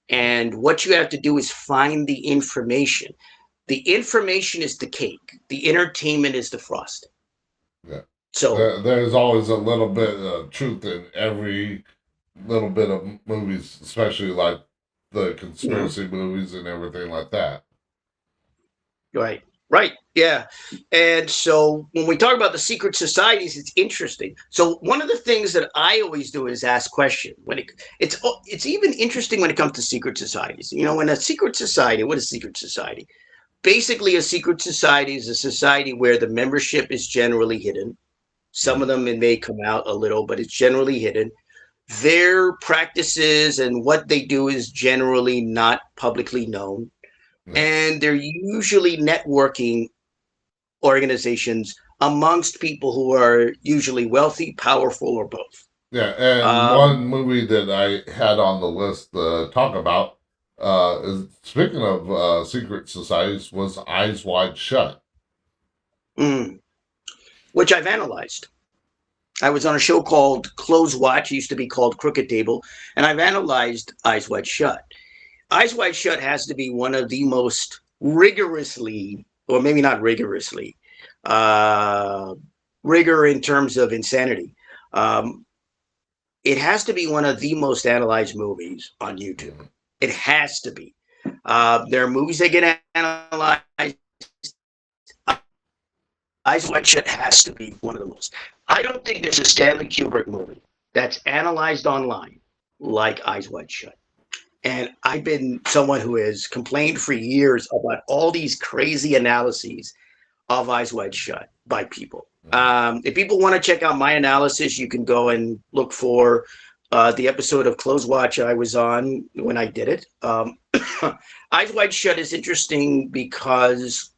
And what you have to do is find the information. The information is the cake. The entertainment is the frosting. Yeah. So, There's always a little bit of truth in every little bit of movies, especially like the conspiracy movies and everything like that. right, right, yeah. And so when we talk about the secret societies, it's interesting. So one of the things that I always do is ask questions. It's even interesting when it comes to secret societies. When a secret society, what is secret society? Basically, a secret society is a society where the membership is generally hidden. Some of them it may come out a little, but it's generally hidden. Their practices and what they do is generally not publicly known. Yeah. And they're usually networking organizations amongst people who are usually wealthy, powerful, or both. Yeah, and one movie that I had on the list to talk about, is speaking of secret societies, was Eyes Wide Shut. Which I've analyzed. I was on a show called Close Watch. It used to be called Crooked Table, and I've analyzed Eyes Wide Shut. Eyes Wide Shut has to be one of the most rigorously, or maybe not rigorously, rigor in terms of insanity. It has to be one of the most analyzed movies on YouTube. It has to be. There are movies that get analyzed. Eyes Wide Shut has to be one of the most. I don't think there's a Stanley Kubrick movie that's analyzed online like Eyes Wide Shut. And I've been someone who has complained for years about all these crazy analyses of Eyes Wide Shut by people. If people want to check out my analysis, you can go and look for the episode of Close Watch I was on when I did it. Eyes Wide Shut is interesting because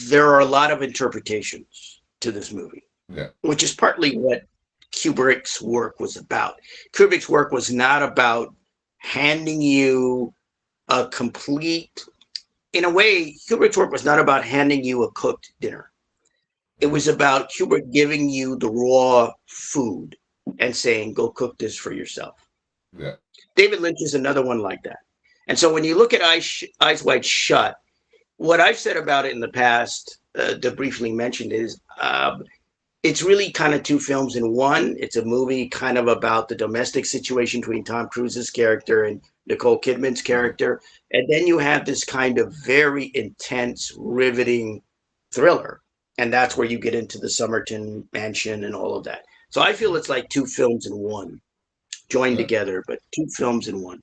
there are a lot of interpretations to this movie, which is partly what Kubrick's work was about. Kubrick's work was not about handing you a complete, in a way, Kubrick's work was not about handing you a cooked dinner. It was about Kubrick giving you the raw food and saying, go cook this for yourself. Yeah. David Lynch is another one like that. And so when you look at Eyes Wide Shut, what I've said about it in the past, to briefly mention, is it's really kind of two films in one. It's a movie kind of about the domestic situation between Tom Cruise's character and Nicole Kidman's character. And then you have this kind of very intense, riveting thriller. And that's where you get into the Somerton mansion and all of that. So I feel it's like two films in one, joined together, but two films in one.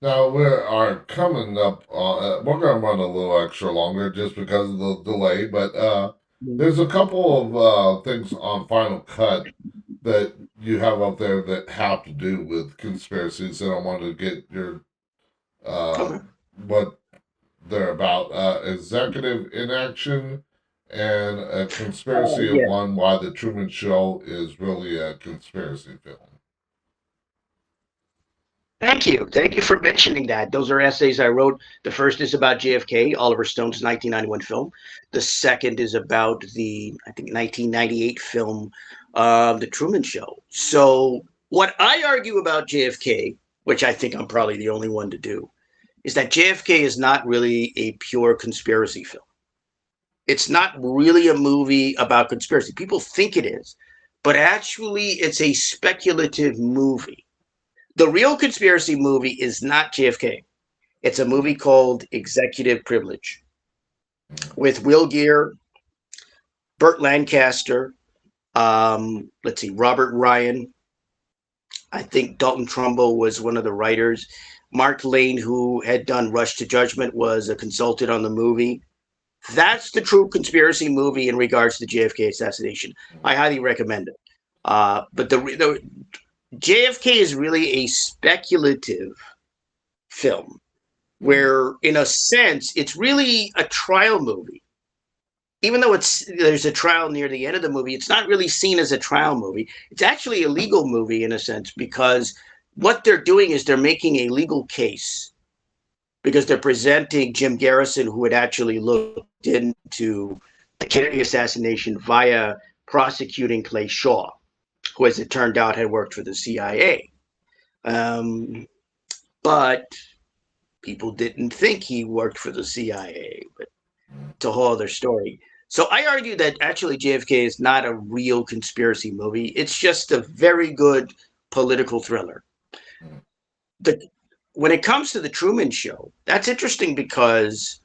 Now we are coming up. We're going to run a little extra longer just because of the delay, but there's a couple of things on Final Cut that you have up there that have to do with conspiracies, and I wanted to get your what they're about. Executive inaction and a conspiracy of one, why the Truman Show is really a conspiracy film. Thank you. Thank you for mentioning that. Those are essays I wrote. The first is about JFK, Oliver Stone's 1991 film. The second is about the, I think, 1998 film, The Truman Show. So what I argue about JFK, which I think I'm probably the only one to do, is that JFK is not really a pure conspiracy film. It's not really a movie about conspiracy. People think it is, but actually it's a speculative movie. The real conspiracy movie is not JFK. It's a movie called Executive Privilege with Will Gere, Burt Lancaster, Robert Ryan. I think Dalton Trumbo was one of the writers. Mark Lane, who had done Rush to Judgment, was a consultant on the movie. That's the true conspiracy movie in regards to the JFK assassination. I highly recommend it. But the JFK is really a speculative film where, in a sense, it's really a trial movie. Even though there's a trial near the end of the movie, it's not really seen as a trial movie. It's actually a legal movie in a sense, because what they're doing is they're making a legal case, because they're presenting Jim Garrison, who had actually looked into the Kennedy assassination via prosecuting Clay Shaw, who, as it turned out, had worked for the CIA. But people didn't think he worked for the CIA, but it's a whole other story. So I argue that actually JFK is not a real conspiracy movie. It's just a very good political thriller. When it comes to the Truman Show, that's interesting, because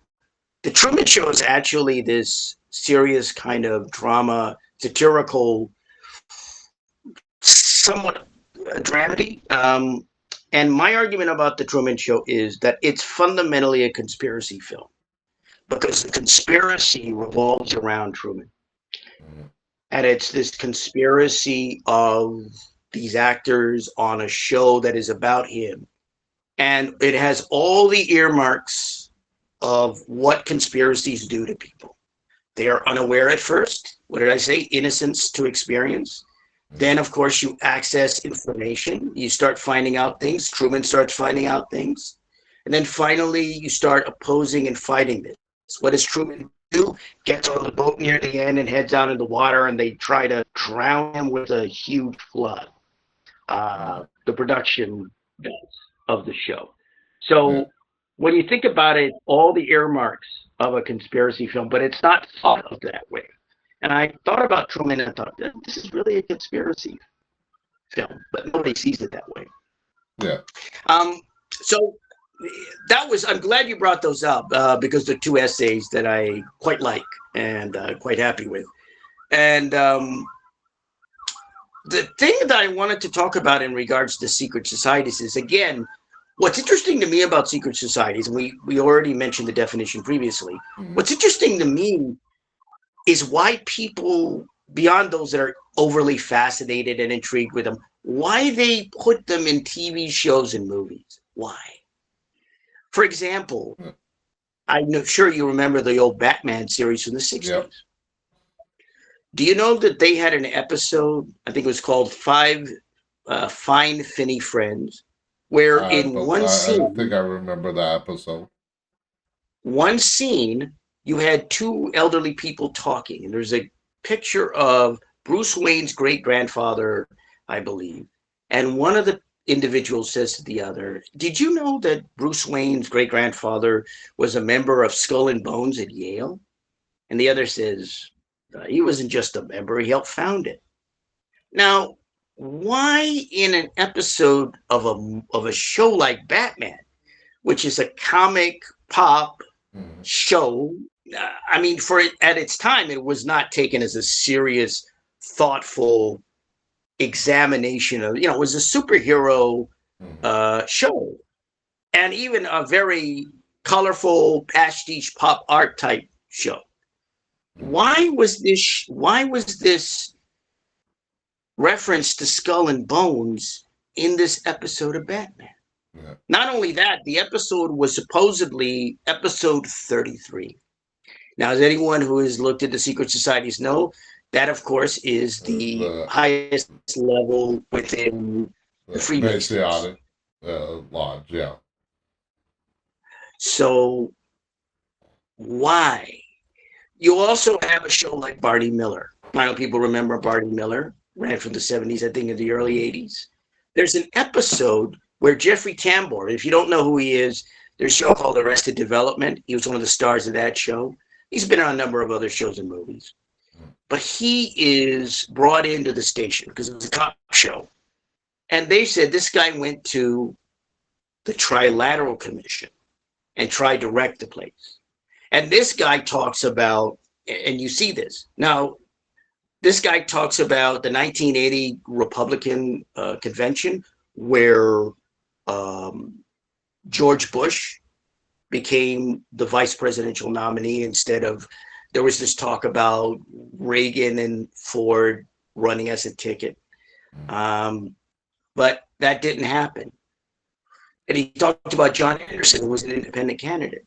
the Truman Show is actually this serious kind of drama, satirical, somewhat a dramedy. And my argument about the Truman Show is that it's fundamentally a conspiracy film, because the conspiracy revolves around Truman. And it's this conspiracy of these actors on a show that is about him. And it has all the earmarks of what conspiracies do to people. They are unaware at first. What did I say? Innocence to experience. Then, of course, you access information. You start finding out things. Truman starts finding out things. And then finally, you start opposing and fighting this. What does Truman do? Gets on the boat near the end and heads out in the water, and they try to drown him with a huge flood. The production of the show. So when you think about it, all the earmarks of a conspiracy film, but it's not thought of that way. And I thought about Truman and I thought, this is really a conspiracy film, but nobody sees it that way. Yeah. So I'm glad you brought those up, because they're two essays that I quite like and quite happy with. And the thing that I wanted to talk about in regards to secret societies is, again, what's interesting to me about secret societies, and we already mentioned the definition previously. What's interesting to me is why people, beyond those that are overly fascinated and intrigued with them, why they put them in TV shows and movies. Why? For example, I'm sure you remember the old Batman series from the 60s. Yep. Do you know that they had an episode, I think it was called Fine Finny Friends, where one scene... I think I remember that episode. One scene, you had two elderly people talking, and there's a picture of Bruce Wayne's great-grandfather, I believe, and one of the individuals says to the other, did you know that Bruce Wayne's great-grandfather was a member of Skull and Bones at Yale? And the other says, he wasn't just a member, he helped found it. Now, why in an episode of a show like Batman, which is a comic pop show, I mean, at its time, it was not taken as a serious, thoughtful examination of, it was a superhero show, and even a very colorful pastiche pop art type show. Why was this reference to Skull and Bones in this episode of Batman? Yeah. Not only that, the episode was supposedly episode 33. Now, as anyone who has looked at the secret societies know, that, of course, is the highest level within the Freemasons. Lodge, yeah. So, why? You also have a show like Barney Miller. I know people remember Barney Miller, ran from the 70s, I think, in the early 80s. There's an episode where Jeffrey Tambor, if you don't know who he is, there's a show called Arrested Development. He was one of the stars of that show. He's been on a number of other shows and movies. But he is brought into the station because it was a cop show. And they said this guy went to the Trilateral Commission and tried to wreck the place. And this guy talks about, and you see this. Now, this guy talks about the 1980 Republican convention where George Bush became the vice presidential nominee instead of, there was this talk about Reagan and Ford running as a ticket. But that didn't happen. And he talked about John Anderson, who was an independent candidate,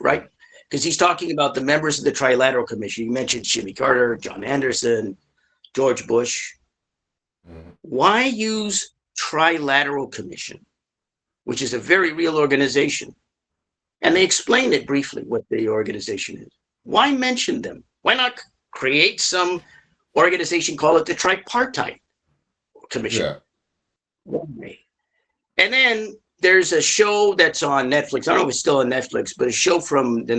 right? Because he's talking about the members of the Trilateral Commission. You mentioned Jimmy Carter, John Anderson, George Bush. Why use Trilateral Commission, which is a very real organization? And they explain it briefly, what the organization is. Why mention them? Why not create some organization, call it the Tripartite Commission? Yeah. Why? And then there's a show that's on Netflix. I don't know if it's still on Netflix, but a show from the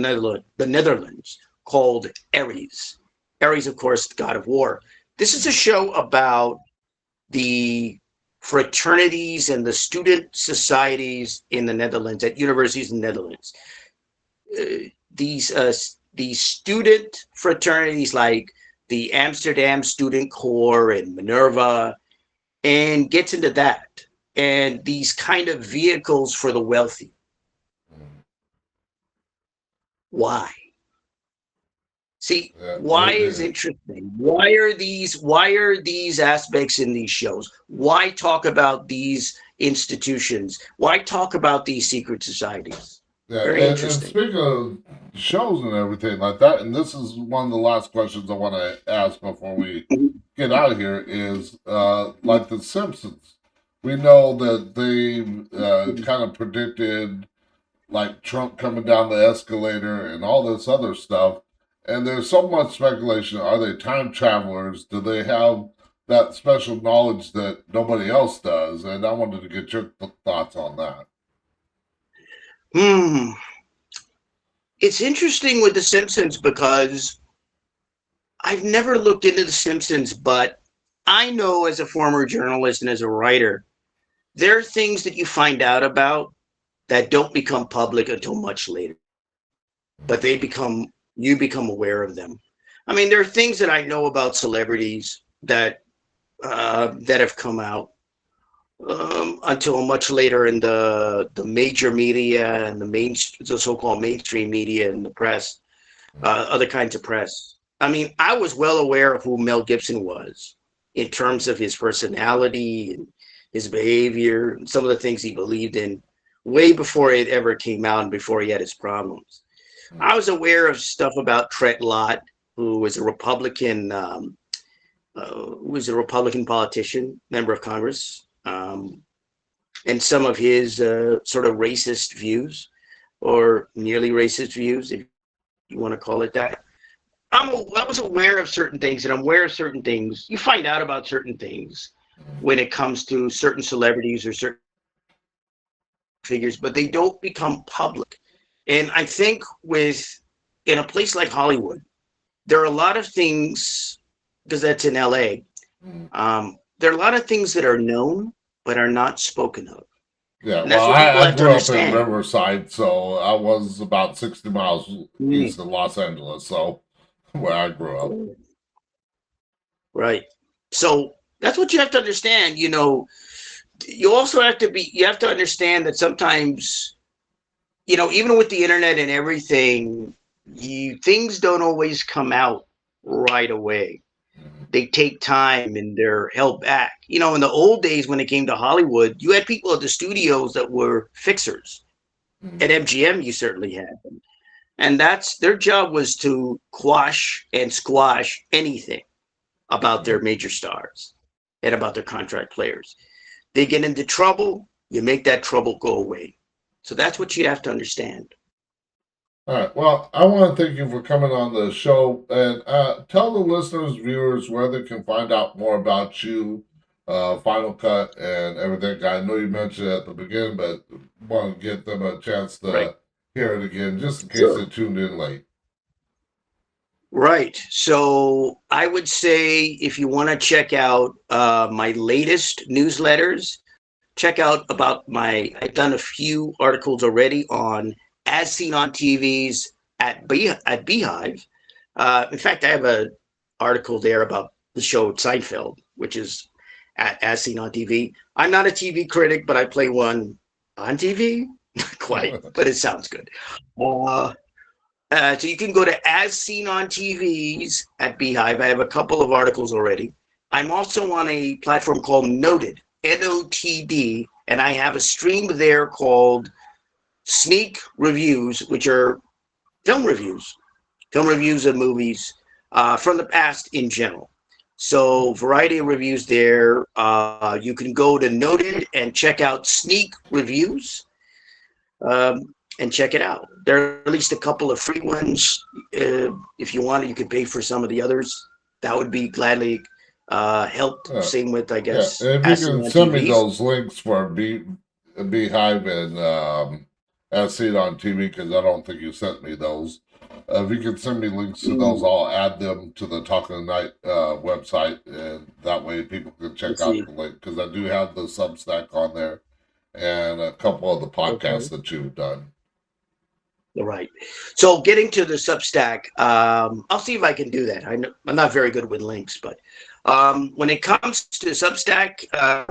Netherlands called Ares. Ares, of course, the god of war. This is a show about the fraternities and the student societies in the Netherlands, at universities in the Netherlands. These student fraternities like the Amsterdam Student Corps and Minerva, and gets into that. And these kind of vehicles for the wealthy. Why? See, why is interesting? Why are these aspects in these shows? Why talk about these institutions? Why talk about these secret societies? Yeah, Very and interesting. speaking of shows and everything like that, and this is one of the last questions I want to ask before we get out of here, is like The Simpsons. We know that they kind of predicted like Trump coming down the escalator and all this other stuff. And there's so much speculation. Are they time travelers? Do they have that special knowledge that nobody else does? And I wanted to get your thoughts on that. It's interesting with The Simpsons because I've never looked into The Simpsons, but I know as a former journalist and as a writer, there are things that you find out about that don't become public until much later, but you become aware of them. I mean, there are things that I know about celebrities that have come out until much later in the major media and the so-called mainstream media and the press, other kinds of press. I mean, I was well aware of who Mel Gibson was in terms of his personality and his behavior and some of the things he believed in way before it ever came out and before he had his problems. I was aware of stuff about Trent Lott, who was a Republican politician, member of Congress, and some of his sort of racist views, or nearly racist views, if you want to call it that. I was aware of certain things, and I'm aware of certain things. You find out about certain things when it comes to certain celebrities or certain figures, but they don't become public. And I think in a place like Hollywood, there are a lot of things, because that's in LA, there are a lot of things that are known but are not spoken of. Yeah, And that's well, what people I have to grew up in understand. Riverside, so I was about 60 miles east of Los Angeles, so where I grew up. Right. So that's what you have to understand. You know, you also have to understand that sometimes, you know, even with the internet and everything, things don't always come out right away. They take time and they're held back. You know, in the old days when it came to Hollywood, you had people at the studios that were fixers. At MGM, you certainly had them. And their job was to quash and squash anything about their major stars and about their contract players. They get into trouble, you make that trouble go away. So that's what you have to understand. All right. Well, I want to thank you for coming on the show, and tell the listeners, viewers, where they can find out more about you, Final Cut, and everything. I know you mentioned it at the beginning, but want to give them a chance to hear it again, just in case they tuned in late. Right. So I would say if you want to check out my latest newsletters, check out I've done a few articles already on As Seen on TV's at Beehive. In fact, I have an article there about the show Seinfeld, which is at As Seen on TV. I'm not a TV critic, but I play one on TV. quite, but it sounds good. So you can go to As Seen on TVs at Beehive. I have a couple of articles already. I'm also on a platform called Noted, Notd, and I have a stream there called Sneak Reviews, which are film reviews of movies from the past in general. So variety of reviews there. You can go to Noted and check out Sneak Reviews and check it out. There are at least a couple of free ones. If you want, you could pay for some of the others. That would be gladly helped. Same with, I Yeah, guess, and if you can send me those links for Beehive and As Seen on TV, because I don't think you sent me those. If you can send me links to those, I'll add them to the Talking Night website, and that way people can check out the link, because I do have the Substack on there and a couple of the podcasts that you've done. Right. So getting to the Substack, I'll see if I can do that. I'm not very good with links, but when it comes to Substack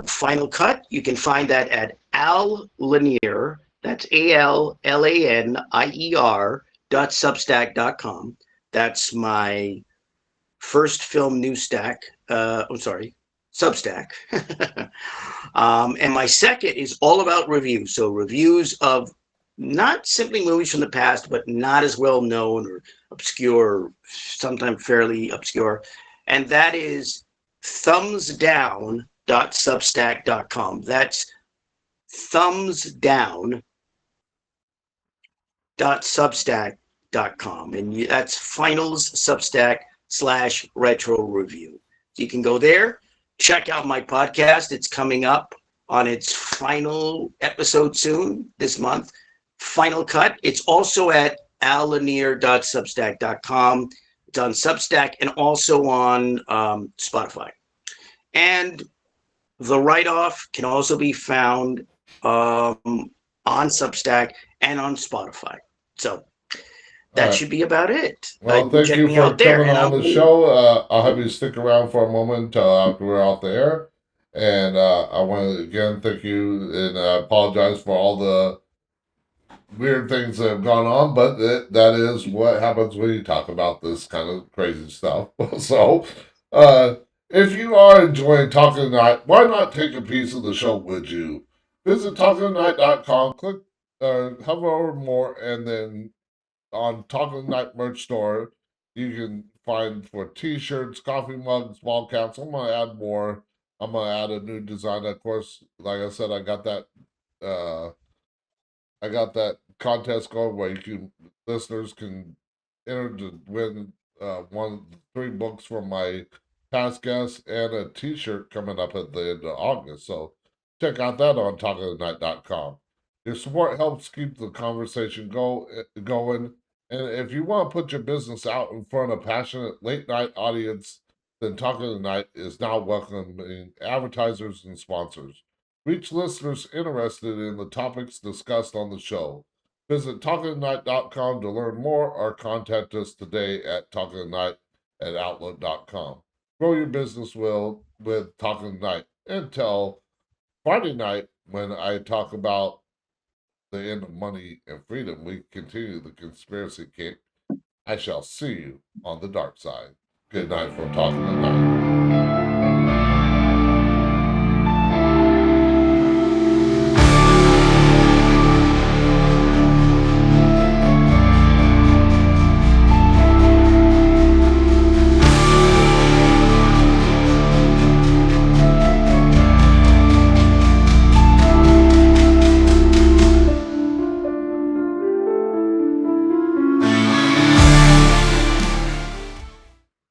Final Cut, you can find that at Al Lanier. That's ALLANIER.substack.com. That's my first film news stack. Substack. And my second is all about reviews. So reviews of not simply movies from the past, but not as well known or obscure, sometimes fairly obscure. And that is thumbsdown.substack.com. That's thumbsdown.substack.com. And that's Finals Substack /retro review. So you can go there, check out my podcast. It's coming up on its final episode soon this month. Final Cut. It's also at allanier.substack.com. It's on Substack and also on Spotify. And the write-off can also be found on Substack and on Spotify. So that should be about it. Well, thank you for coming on the show. I'll have you stick around for a moment after we're off the air. And I want to again thank you and apologize for all the weird things that have gone on, but that is what happens when you talk about this kind of crazy stuff. So, if you are enjoying Talking Tonight, why not take a piece of the show with you? Visit talkingtonight.com, click hover over more, and then on Talking Tonight merch store, you can find for t-shirts, coffee mugs, ball caps. I'm going to add more. I'm going to add a new design. Of course, like I said, I got that contest going where listeners can enter to win one of the 3 books from my past guests and a t-shirt coming up at the end of August. So check out that on talkingtonight.com. Your support helps keep the conversation going. And if you want to put your business out in front of a passionate late night audience, then Talking Tonight is now welcoming advertisers and sponsors. Reach listeners interested in the topics discussed on the show. Visit talkingtonight.com to learn more or contact us today at talkingtonight@outlook.com. Grow your business with Talking Tonight until Friday night when I talk about the end of money and freedom. We continue the conspiracy kick. I shall see you on the dark side. Good night from Talking Tonight.